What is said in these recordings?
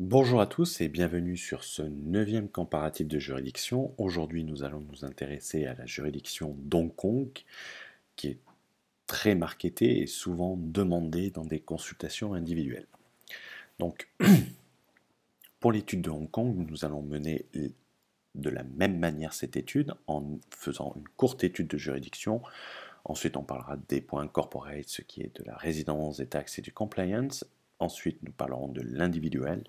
Bonjour à tous et bienvenue sur ce 9e comparatif de juridiction. Aujourd'hui, nous allons nous intéresser à la juridiction d'Hong Kong, qui est très marketée et souvent demandée dans des consultations individuelles. Donc, pour l'étude de Hong Kong, nous allons mener de la même manière cette étude en faisant une courte étude de juridiction. Ensuite, on parlera des points corporate, ce qui est de la résidence, des taxes et du compliance. Ensuite, nous parlerons de l'individuel,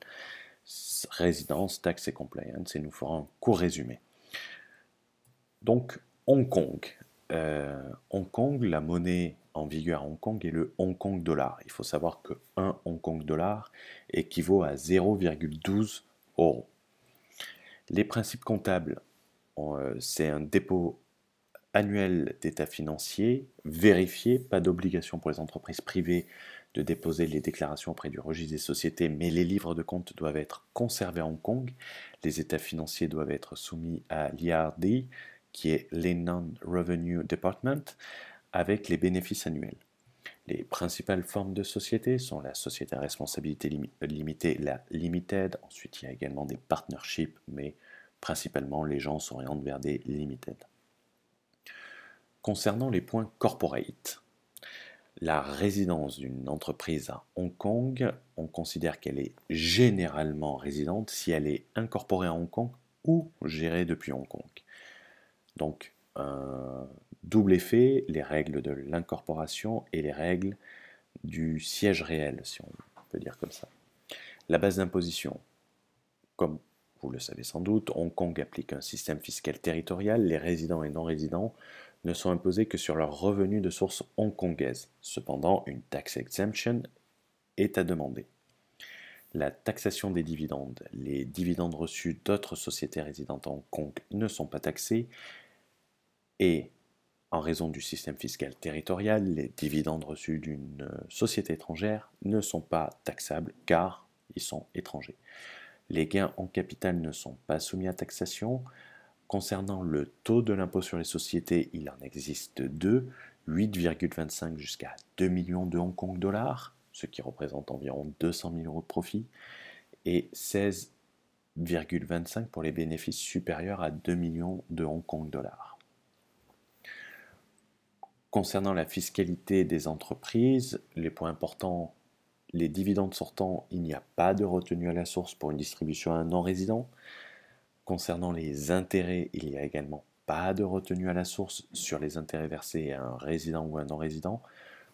résidence, taxes et compliance, et nous ferons un court résumé. Donc, Hong Kong. Hong Kong, la monnaie en vigueur à Hong Kong est le Hong Kong dollar. Il faut savoir que 1 Hong Kong dollar équivaut à 0,12 euros. Les principes comptables, c'est un dépôt annuel d'état financier vérifié, pas d'obligation pour les entreprises privées de déposer les déclarations auprès du registre des sociétés, mais les livres de compte doivent être conservés à Hong Kong. Les états financiers doivent être soumis à l'IRD, qui est l'Inland Revenue Department, avec les bénéfices annuels. Les principales formes de sociétés sont la société à responsabilité limitée, la limited. Ensuite, il y a également des partnerships, mais principalement les gens s'orientent vers des limited. Concernant les points corporate, la résidence d'une entreprise à Hong Kong, on considère qu'elle est généralement résidente si elle est incorporée à Hong Kong ou gérée depuis Hong Kong. Donc, un double effet, les règles de l'incorporation et les règles du siège réel, si on peut dire comme ça. La base d'imposition, comme vous le savez sans doute, Hong Kong applique un système fiscal territorial. Les résidents et non-résidents ne sont imposés que sur leurs revenus de source hongkongaise. Cependant, une tax exemption est à demander. La taxation des dividendes. Les dividendes reçus d'autres sociétés résidentes à Hong Kong ne sont pas taxés et, en raison du système fiscal territorial, les dividendes reçus d'une société étrangère ne sont pas taxables car ils sont étrangers. Les gains en capital ne sont pas soumis à taxation. Concernant le taux de l'impôt sur les sociétés, il en existe deux, 8,25 jusqu'à 2 millions de Hong Kong dollars, ce qui représente environ 200 000 euros de profit, et 16,25 pour les bénéfices supérieurs à 2 millions de Hong Kong dollars. Concernant la fiscalité des entreprises, les points importants, les dividendes sortants, il n'y a pas de retenue à la source pour une distribution à un non-résident. Concernant les intérêts, il n'y a également pas de retenue à la source sur les intérêts versés à un résident ou un non-résident.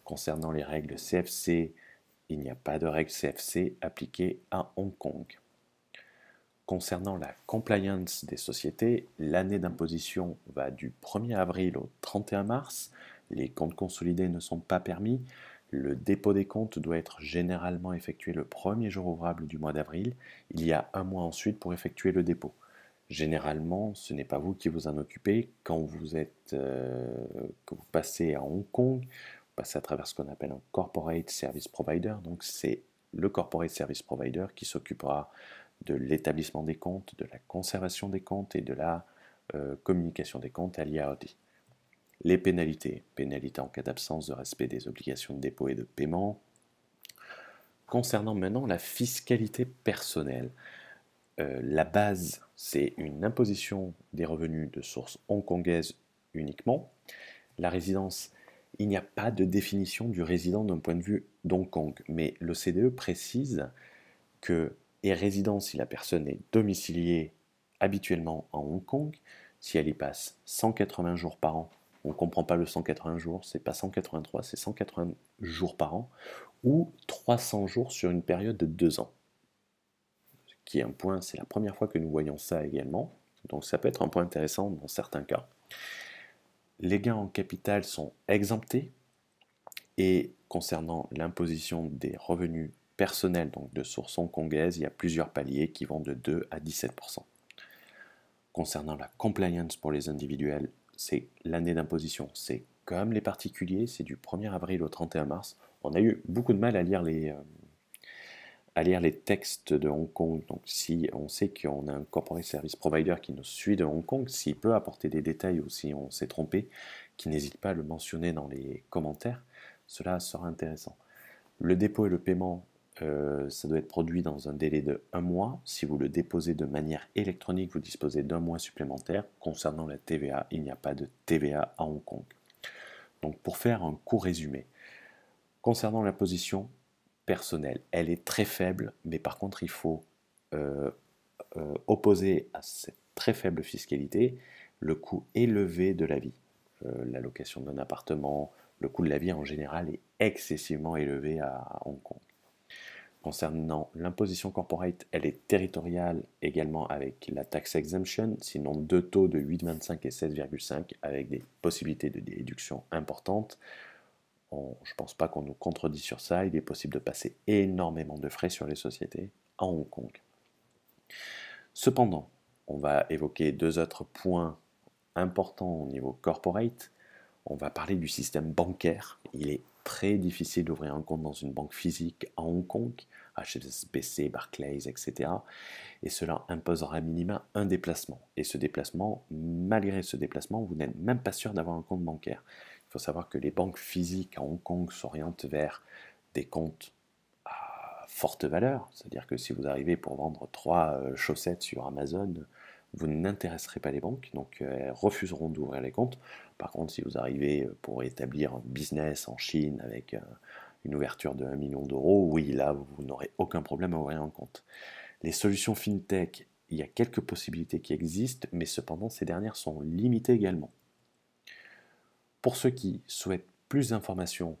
Concernant les règles CFC, il n'y a pas de règles CFC appliquées à Hong Kong. Concernant la compliance des sociétés, l'année d'imposition va du 1er avril au 31 mars. Les comptes consolidés ne sont pas permis. Le dépôt des comptes doit être généralement effectué le premier jour ouvrable du mois d'avril. Il y a un mois ensuite pour effectuer le dépôt. Généralement, ce n'est pas vous qui vous en occupez. Quand que vous passez à Hong Kong, vous passez à travers ce qu'on appelle un Corporate Service Provider. Donc, c'est le Corporate Service Provider qui s'occupera de l'établissement des comptes, de la conservation des comptes et de la communication des comptes à l'IRD. Les pénalités. Pénalités en cas d'absence de respect des obligations de dépôt et de paiement. Concernant maintenant la fiscalité personnelle. La base, c'est une imposition des revenus de source hongkongaise uniquement. La résidence, il n'y a pas de définition du résident d'un point de vue d'Hong Kong, mais l'OCDE précise que est résident si la personne est domiciliée habituellement en Hong Kong, si elle y passe 180 jours par an. On ne comprend pas le 180 jours, c'est pas 183, c'est 180 jours par an, ou 300 jours sur une période de 2 ans. Qui est un point, c'est la première fois que nous voyons ça également, donc ça peut être un point intéressant dans certains cas. Les gains en capital sont exemptés, et concernant l'imposition des revenus personnels, donc de source hongkongaise, il y a plusieurs paliers qui vont de 2 à 17%. Concernant la compliance pour les individuels, c'est l'année d'imposition, c'est comme les particuliers, c'est du 1er avril au 31 mars. On a eu beaucoup de mal à lire les textes de Hong Kong. Donc si on sait qu'on a un corporate service provider qui nous suit de Hong Kong, s'il peut apporter des détails ou si on s'est trompé, qu'il n'hésite pas à le mentionner dans les commentaires, cela sera intéressant. Le dépôt et le paiement, Ça doit être produit dans un délai de 1 mois. Si vous le déposez de manière électronique, vous disposez d'1 mois supplémentaire. Concernant la TVA, il n'y a pas de TVA à Hong Kong. Donc pour faire un court résumé, concernant la position personnelle, elle est très faible, mais par contre il faut opposer à cette très faible fiscalité le coût élevé de la vie. La location d'un appartement, le coût de la vie en général est excessivement élevé à Hong Kong. Concernant l'imposition corporate, elle est territoriale également avec la tax exemption, sinon deux taux de 8,25 et 16,5 avec des possibilités de déduction importantes. Je ne pense pas qu'on nous contredit sur ça, il est possible de passer énormément de frais sur les sociétés à Hong Kong. Cependant, on va évoquer deux autres points importants au niveau corporate. On va parler du système bancaire. Il est très difficile d'ouvrir un compte dans une banque physique à Hong Kong, HSBC, Barclays, etc. Et cela imposera à minima un déplacement. Et ce déplacement, malgré ce déplacement, vous n'êtes même pas sûr d'avoir un compte bancaire. Il faut savoir que les banques physiques à Hong Kong s'orientent vers des comptes à forte valeur. C'est-à-dire que si vous arrivez pour vendre 3 chaussettes sur Amazon, vous n'intéresserez pas les banques, donc elles refuseront d'ouvrir les comptes. Par contre, si vous arrivez pour établir un business en Chine avec une ouverture de 1 million d'euros, oui, là, vous n'aurez aucun problème à ouvrir un compte. Les solutions FinTech, il y a quelques possibilités qui existent, mais cependant, ces dernières sont limitées également. Pour ceux qui souhaitent plus d'informations